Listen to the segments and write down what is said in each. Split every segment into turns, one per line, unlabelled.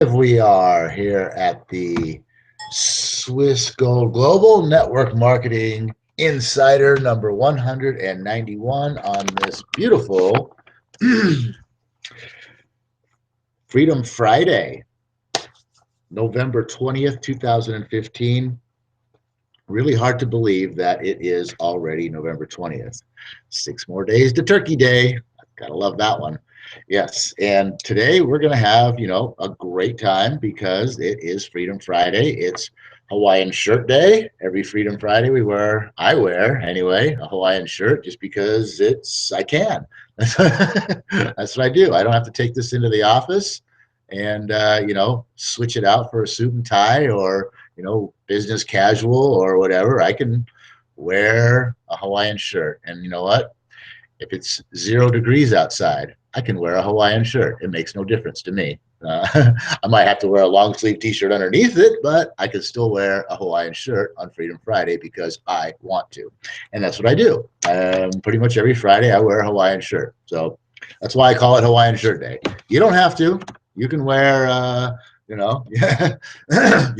We are here at the Swiss Gold Global Network Marketing Insider number 191 on this beautiful Freedom Friday, November 20th, 2015. Really hard to believe that it is already November 20th. 6 more days to Turkey Day. Gotta love that one. Yes, and today we're going to have, a great time because it is Freedom Friday. It's Hawaiian Shirt Day. Every Freedom Friday I wear anyway, a Hawaiian shirt just because I can. That's what I do. I don't have to take this into the office and, switch it out for a suit and tie or, business casual or whatever. I can wear a Hawaiian shirt. And you know what? If it's 0 degrees outside, I can wear a Hawaiian shirt. It makes no difference to me. I might have to wear a long sleeve t-shirt underneath it, but I can still wear a Hawaiian shirt on Freedom Friday because I want to. And that's what I do. Pretty much every Friday I wear a Hawaiian shirt. So that's why I call it Hawaiian Shirt Day. You don't have to. You can wear, you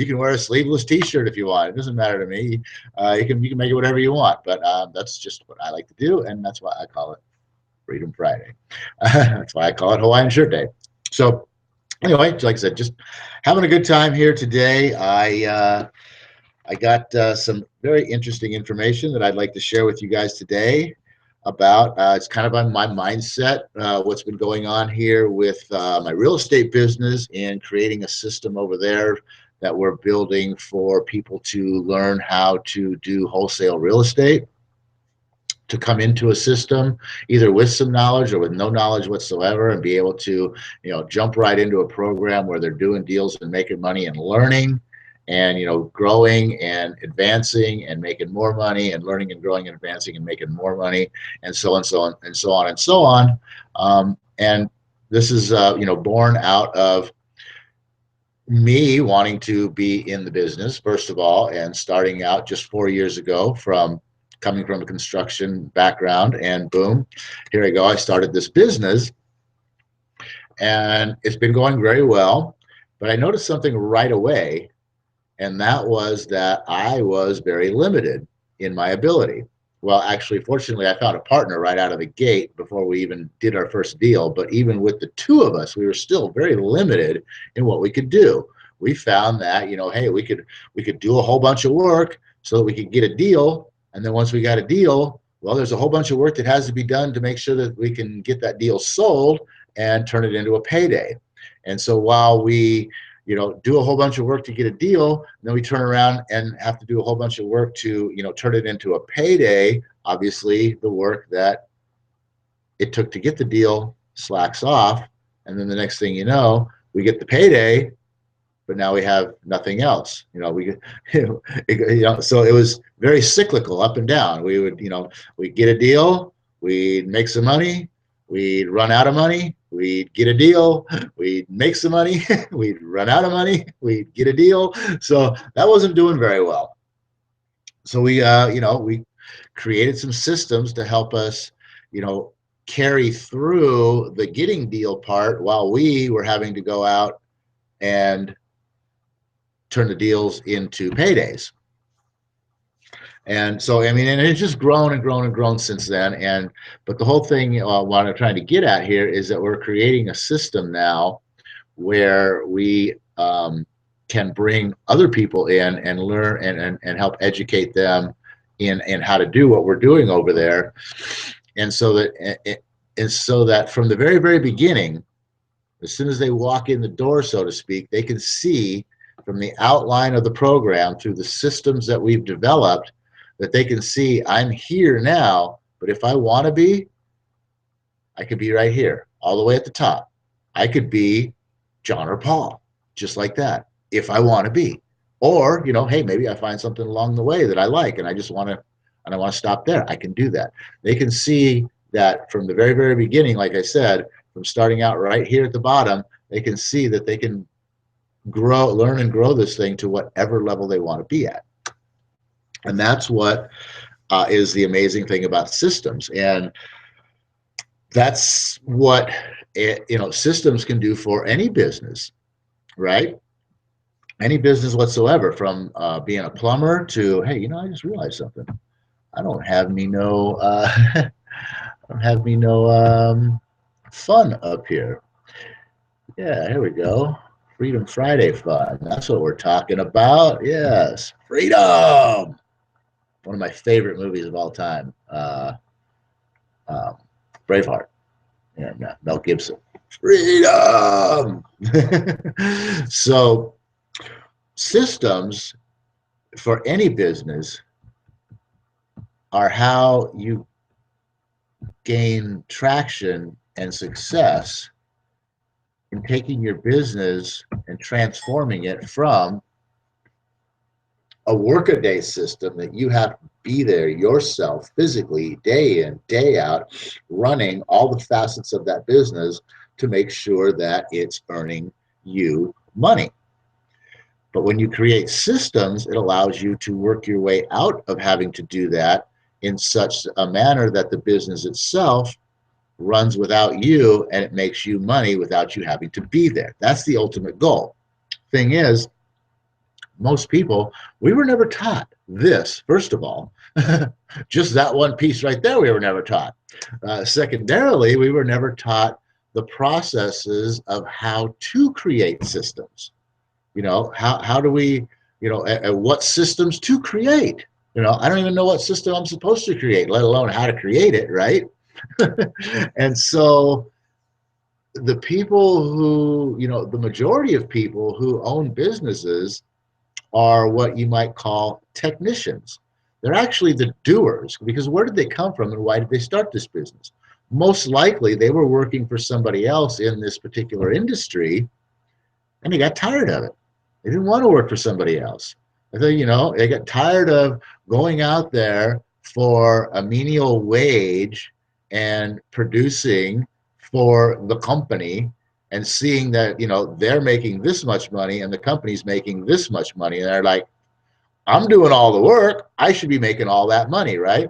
can wear a sleeveless t-shirt if you want. It doesn't matter to me. You can make it whatever you want, but that's just what I like to do, and that's why I call it Freedom Friday. That's why I call it Hawaiian Shirt Day. So anyway, like I said, just having a good time here today. I got some very interesting information that I'd like to share with you guys today about it's kind of on my mindset, what's been going on here with my real estate business and creating a system over there that we're building for people to learn how to do wholesale real estate, to come into a system either with some knowledge or with no knowledge whatsoever and be able to, jump right into a program where they're doing deals and making money and learning and, growing and advancing and making more money and learning and growing and advancing and making more money and so on, so on, and so on, and so on. And this is, born out of me wanting to be in the business, first of all, and starting out just 4 years ago from coming from a construction background, and boom, here I go. I started this business and it's been going very well, but I noticed something right away, and that was that I was very limited in my ability. Well, actually, fortunately, I found a partner right out of the gate before we even did our first deal. But even with the two of us, we were still very limited in what we could do. We found that, hey, we could do a whole bunch of work so that we could get a deal. And then once we got a deal, well, there's a whole bunch of work that has to be done to make sure that we can get that deal sold and turn it into a payday. And so while we do a whole bunch of work to get a deal, and then we turn around and have to do a whole bunch of work to, turn it into a payday. Obviously, the work that it took to get the deal slacks off. And then the next thing you know, we get the payday, but now we have nothing else. So it was very cyclical, up and down. We would, we'd get a deal, we'd make some money, we'd run out of money, we'd get a deal, we'd make some money, we'd run out of money, we'd get a deal. So that wasn't doing very well. So we created some systems to help us, carry through the getting deal part while we were having to go out and turn the deals into paydays. And so, and it's just grown and grown and grown since then. But the whole thing, what I'm trying to get at here is that we're creating a system now where we can bring other people in and learn and help educate them in how to do what we're doing over there. And so that from the very, very beginning, as soon as they walk in the door, so to speak, they can see from the outline of the program through the systems that we've developed that they can see I'm here now, but if I want to be, I could be right here, all the way at the top. I could be John or Paul, just like that, if I want to be. Or, hey, maybe I find something along the way that I like and I want to stop there. I can do that. They can see that from the very, very beginning, like I said, from starting out right here at the bottom, they can see that they can learn and grow this thing to whatever level they want to be at. And that's what is the amazing thing about systems. And that's what systems can do for any business. right? Any business whatsoever, from being a plumber to, hey, I just realized something. I don't have me no, I don't have me no fun up here. Yeah, here we go. Freedom Friday fun. That's what we're talking about. Yes, freedom. One of my favorite movies of all time, um, Braveheart, and Mel Gibson. Freedom. So systems for any business are how you gain traction and success in taking your business and transforming it from a workaday system that you have to be there yourself physically day in, day out, running all the facets of that business to make sure that it's earning you money. But when you create systems, it allows you to work your way out of having to do that in such a manner that the business itself runs without you and it makes you money without you having to be there. That's the ultimate goal. Thing is, most people, we were never taught this, first of all. Just that one piece right there, we were never taught. Secondarily, we were never taught the processes of how to create systems. How do we, what systems to create? I don't even know what system I'm supposed to create, let alone how to create it, right? And so the people who, the majority of people who own businesses are what you might call technicians. They're actually the doers, because where did they come from and why did they start this business? Most likely they were working for somebody else in this particular industry and they got tired of it. They didn't want to work for somebody else. I thought, they got tired of going out there for a menial wage and producing for the company and seeing that, they're making this much money and the company's making this much money. And they're like, I'm doing all the work. I should be making all that money, right?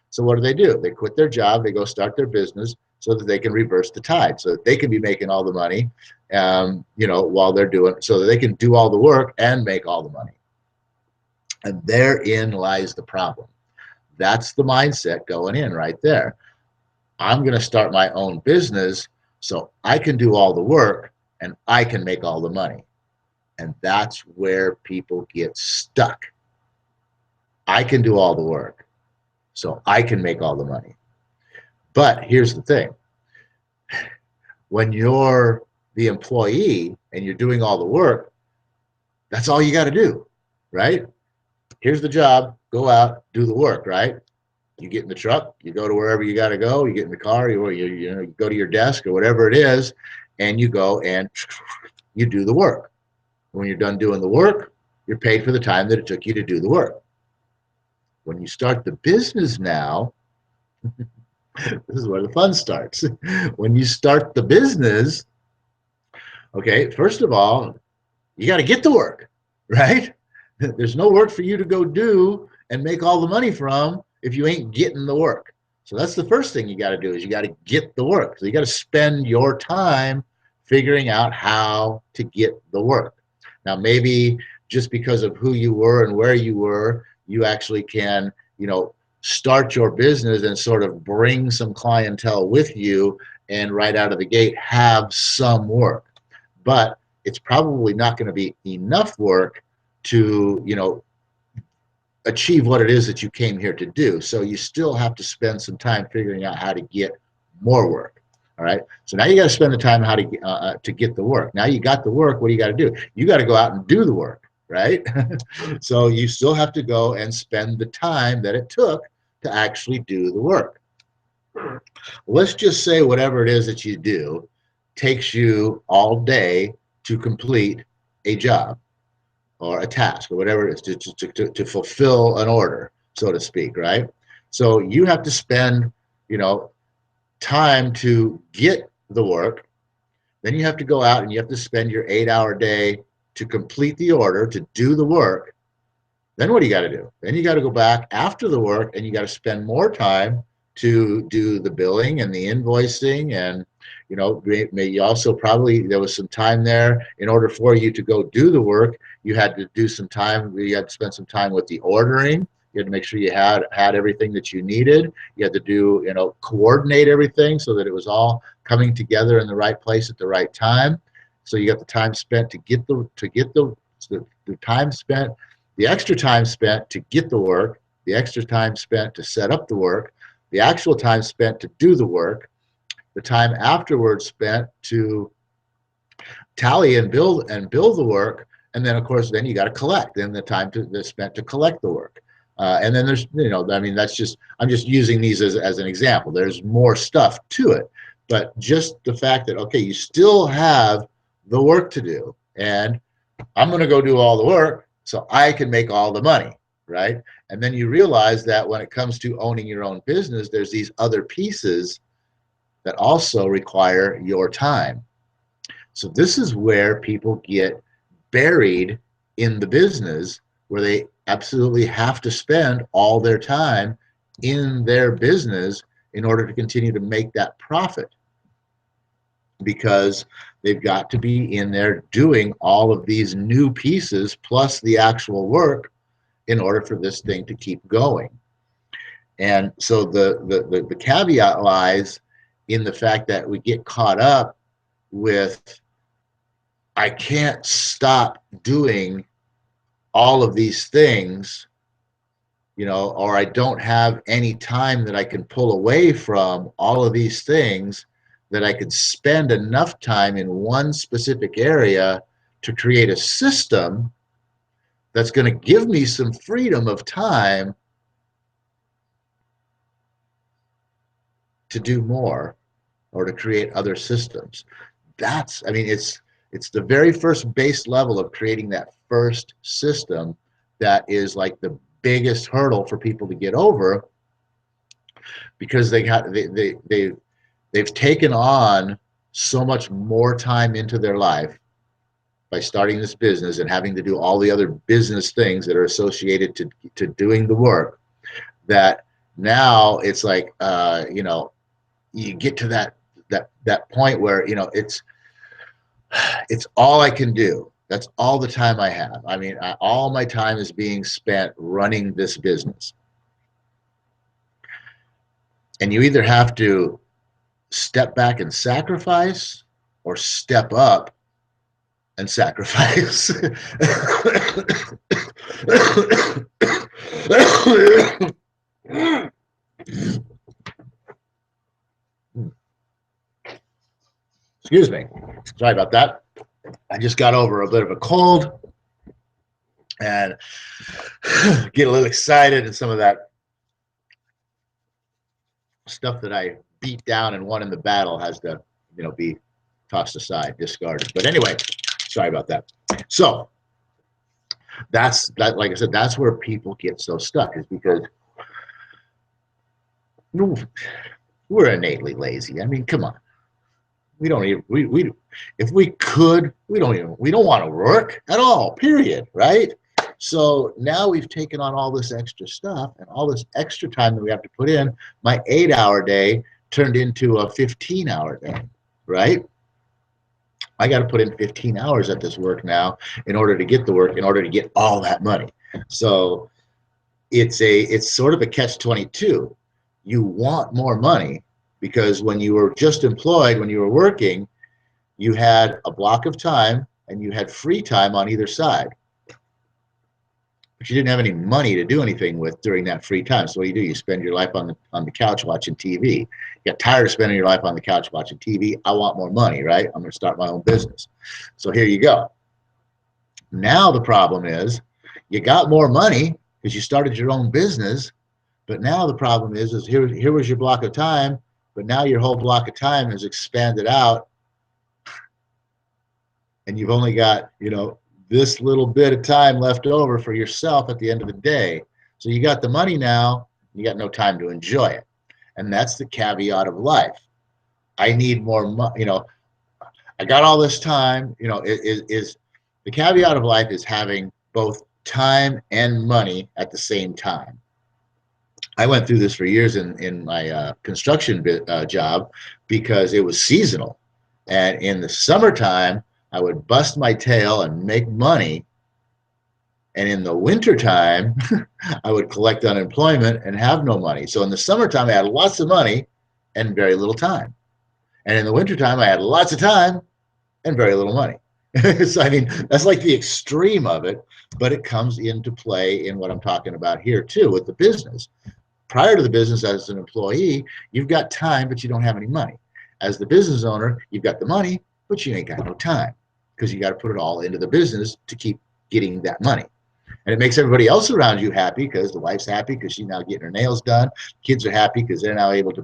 So what do? They quit their job. They go start their business so that they can reverse the tide, so that they can be making all the money, while they're doing, so that they can do all the work and make all the money. And therein lies the problem. That's the mindset going in right there. I'm going to start my own business so I can do all the work and I can make all the money. And that's where people get stuck. I can do all the work so I can make all the money. But here's the thing. When you're the employee and you're doing all the work, that's all you got to do, right? Here's the job, go out, do the work, right? You get in the truck, you go to wherever you got to go, you get in the car, you go to your desk or whatever it is, and you go and you do the work. When you're done doing the work, you're paid for the time that it took you to do the work. When you start the business now, this is where the fun starts. When you start the business, okay, first of all, you got to get to work, right? There's no work for you to go do and make all the money from if you ain't getting the work. So that's the first thing you got to do, is you got to get the work. So you got to spend your time figuring out how to get the work. Now, maybe just because of who you were and where you were, you actually can, start your business and sort of bring some clientele with you and right out of the gate have some work. But it's probably not going to be enough work to, achieve what it is that you came here to do. So you still have to spend some time figuring out how to get more work. All right. So now you got to spend the time how to get the work. Now you got the work. What do you got to do? You got to go out and do the work, right? So you still have to go and spend the time that it took to actually do the work. Let's just say whatever it is that you do takes you all day to complete a job or a task or whatever it is to fulfill an order, so to speak, right? So you have to spend, time to get the work. Then you have to go out and you have to spend your 8-hour day to complete the order, to do the work. Then what do you got to do? Then you got to go back after the work and you got to spend more time to do the billing and the invoicing and You know, you also probably, there was some time there in order for you to go do the work. You had to do some time, you had to spend some time with the ordering. You had to make sure you had everything that you needed. You had to do, you know, coordinate everything so that it was all coming together in the right place at the right time. So you got the time spent to get the time spent, the extra time spent to get the work, the extra time spent to set up the work, the actual time spent to do the work, the time afterwards spent to tally and build the work, and then of course then you got to collect, then the time that's spent to collect the work. And then there's, you know, I mean, that's just, I'm just using these as an example. There's more stuff to it, but just the fact that, okay, you still have the work to do, and I'm going to go do all the work so I can make all the money, right? And then you realize that when it comes to owning your own business, there's these other pieces that also require your time. So this is where people get buried in the business, where they absolutely have to spend all their time in their business in order to continue to make that profit, because they've got to be in there doing all of these new pieces plus the actual work in order for this thing to keep going. And so the caveat lies in the fact that we get caught up with, I can't stop doing all of these things, you know, or I don't have any time that I can pull away from all of these things, that I could spend enough time in one specific area to create a system that's going to give me some freedom of time to do more or to create other systems. That's, I mean, it's the very first base level of creating that first system that is like the biggest hurdle for people to get over, because they've taken on so much more time into their life by starting this business and having to do all the other business things that are associated to doing the work, that now it's like, you know, you get to that point where, you know, it's all I can do. That's all the time I have. I mean, all my time is being spent running this business. And you either have to step back and sacrifice, or step up and sacrifice. Excuse me. Sorry about that. I just got over a bit of a cold and get a little excited, and some of that stuff that I beat down and won in the battle has to, you know, be tossed aside, discarded. But anyway, sorry about that. So that's that. Like I said, that's where people get so stuck, is because we're innately lazy. I mean, come on. We don't even, we if we could, we don't want to work at all, period, right? So now we've taken on all this extra stuff and all this extra time that we have to put in. My 8-hour day turned into a 15-hour day, right? I got to put in 15 hours at this work now in order to get the work, in order to get all that money. So it's sort of a catch-22. You want more money, because when you were just employed, when you were working, you had a block of time and you had free time on either side. But you didn't have any money to do anything with during that free time. So what do? You spend your life on the couch watching TV. You get tired of spending your life on the couch watching TV. I want more money, right? I'm going to start my own business. So here you go. Now the problem is, you got more money because you started your own business, but now the problem is here was your block of time, but now your whole block of time is expanded out, and you've only got, you know, this little bit of time left over for yourself at the end of the day. So you got the money now, you got no time to enjoy it. And that's the caveat of life. I need more money, you know, I got all this time, you know, is the caveat of life is having both time and money at the same time. I went through this for years in my construction job because it was seasonal. And in the summertime, I would bust my tail and make money. And in the wintertime, I would collect unemployment and have no money. So in the summertime, I had lots of money and very little time. And in the wintertime, I had lots of time and very little money. So, I mean, that's like the extreme of it, but it comes into play in what I'm talking about here too with the business. Prior to the business as an employee, you've got time, but you don't have any money. As the business owner, you've got the money, but you ain't got no time because you got to put it all into the business to keep getting that money. And it makes everybody else around you happy because the wife's happy because she's now getting her nails done. Kids are happy because they're now able to,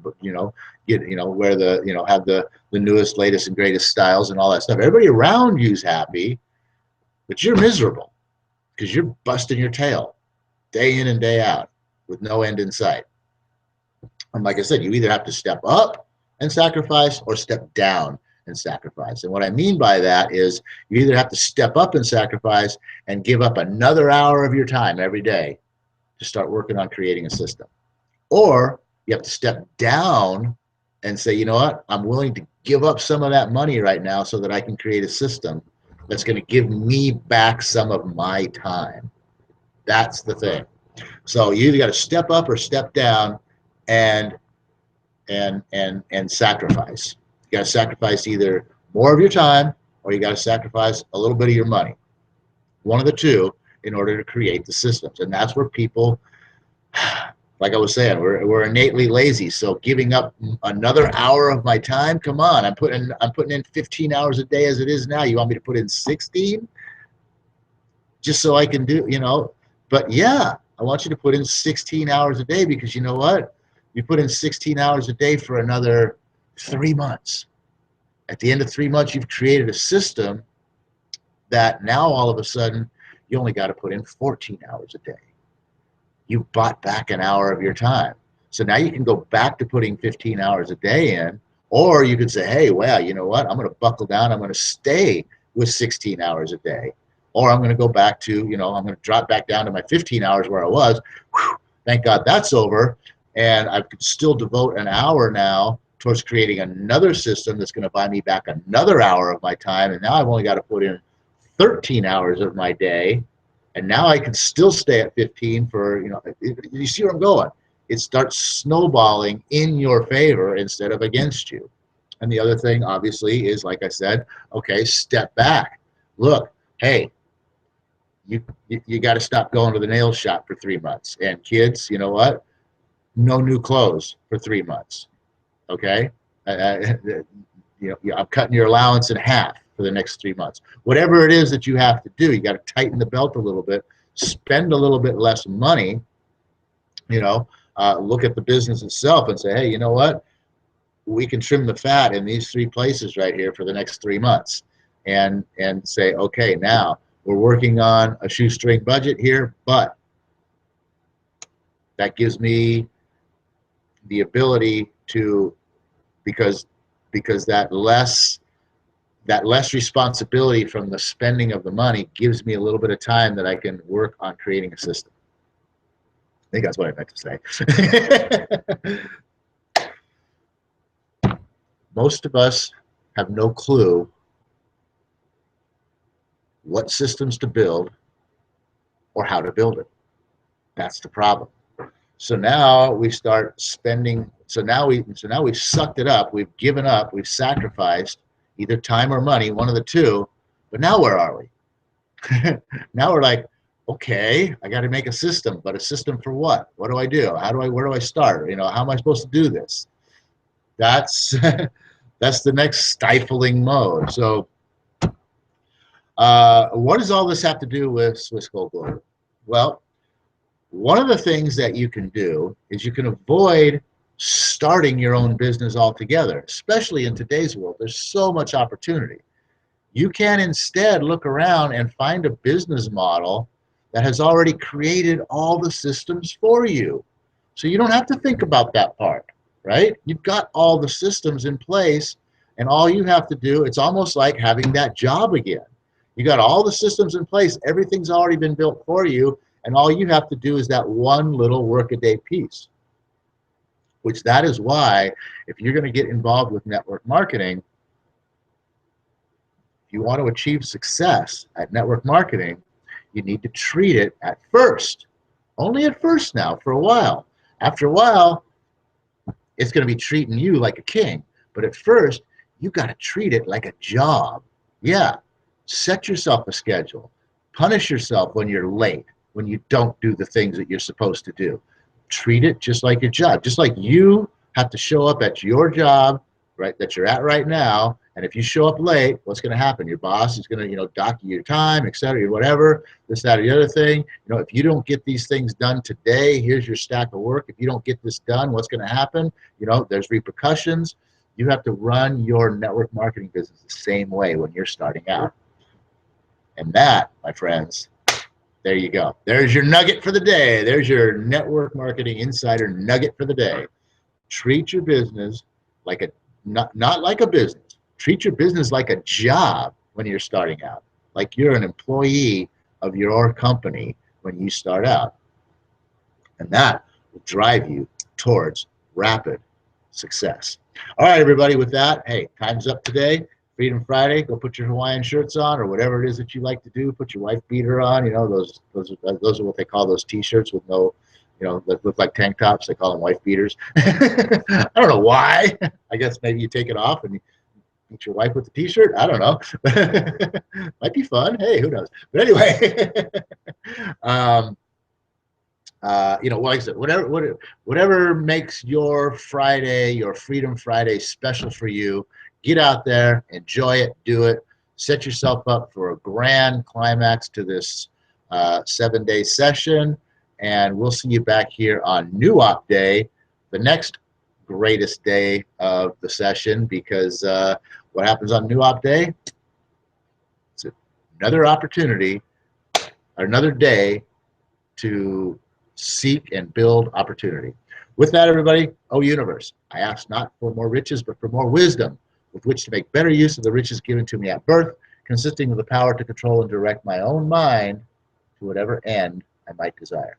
get, wear the, have the newest, latest, and greatest styles and all that stuff. Everybody around you's happy, but you're miserable because you're busting your tail day in and day out with no end in sight. And like I said, you either have to step up and sacrifice or step down and sacrifice. And what I mean by that is you either have to step up and sacrifice and give up another hour of your time every day to start working on creating a system. Or you have to step down and say, you know what, I'm willing to give up some of that money right now so that I can create a system that's going to give me back some of my time. That's the thing. So you either got to step up or step down and sacrifice. You got to sacrifice either more of your time or you got to sacrifice a little bit of your money. One of the two in order to create the systems. And that's where people, like I was saying, we're innately lazy. So giving up another hour of my time, come on, I'm putting in 15 hours a day as it is now. You want me to put in 16 just so I can do, but yeah, I want you to put in 16 hours a day because you know what? You put in 16 hours a day for another 3 months. At the end of 3 months, you've created a system that now all of a sudden you only got to put in 14 hours a day. You bought back an hour of your time. So now you can go back to putting 15 hours a day in, or you could say, hey, well, you know what? I'm going to buckle down. I'm going to stay with 16 hours a day. Or I'm going to go back to, I'm going to drop back down to my 15 hours where I was. Whew, thank God that's over. And I could still devote an hour now towards creating another system that's going to buy me back another hour of my time. And now I've only got to put in 13 hours of my day. And now I can still stay at 15 for, you see where I'm going? It starts snowballing in your favor instead of against you. And the other thing, obviously, is, like I said, okay, step back. Look, hey, you got to stop going to the nail shop for 3 months. And kids, you know what? No new clothes for 3 months. Okay? I'm cutting your allowance in half for the next 3 months. Whatever it is that you have to do, you got to tighten the belt a little bit, spend a little bit less money, look at the business itself and say, hey, you know what? We can trim the fat in these 3 places right here for the next 3 months and say, okay, now we're working on a shoestring budget here, but that gives me the ability to, because that less responsibility from the spending of the money gives me a little bit of time that I can work on creating a system. I think that's what I meant to say. Most of us have no clue what systems to build or how to build it. That's the problem. So now we start spending. So now we've sucked it up. We've given up. We've sacrificed either time or money, one of the two. But now where are we? Now we're like, okay, I got to make a system, but a system for what? What do I do? Where do I start? How am I supposed to do this? That's that's the next stifling mode. So what does all this have to do with Swiss Gold Global? Well, one of the things that you can do is you can avoid starting your own business altogether, especially in today's world. There's so much opportunity. You can instead look around and find a business model that has already created all the systems for you. So you don't have to think about that part, right? You've got all the systems in place, and all you have to do, it's almost like having that job again. You got all the systems in place, everything's already been built for you, and all you have to do is that one little workaday piece. which that is why if you're going to get involved with network marketing, if you want to achieve success at network marketing, you need to treat it at first, only at first now for a while. After a while, it's going to be treating you like a king. But at first, you got to treat it like a job. Yeah, set yourself a schedule. Punish yourself when you're late, when you don't do the things that you're supposed to do. Treat it just like your job. Just like you have to show up at your job, right, that you're at right now. And if you show up late, what's going to happen? Your boss is going to, dock you your time, et cetera, whatever, this, that, or the other thing. If you don't get these things done today, here's your stack of work. If you don't get this done, what's going to happen? There's repercussions. You have to run your network marketing business the same way when you're starting out. And that, my friends, there you go. There's your nugget for the day. There's your network marketing insider nugget for the day. Treat your business like not like a business. Treat your business like a job when you're starting out, like you're an employee of your company when you start out. And that will drive you towards rapid success. All right, everybody, with that, hey, time's up today. Freedom Friday, go put your Hawaiian shirts on or whatever it is that you like to do. Put your wife beater on. Those are what they call those T-shirts with no, that look like tank tops. They call them wife beaters. I don't know why. I guess maybe you take it off and you beat your wife with the T-shirt. I don't know. Might be fun. Hey, who knows? But anyway, like I said, whatever makes your Friday, your Freedom Friday special for you, get out there, enjoy it, do it, set yourself up for a grand climax to this 7-day session, and we'll see you back here on New Op Day, the next greatest day of the session, because what happens on New Op Day? It's another opportunity, another day to seek and build opportunity. With that, everybody, oh universe, I ask not for more riches, but for more wisdom, with which to make better use of the riches given to me at birth, consisting of the power to control and direct my own mind to whatever end I might desire.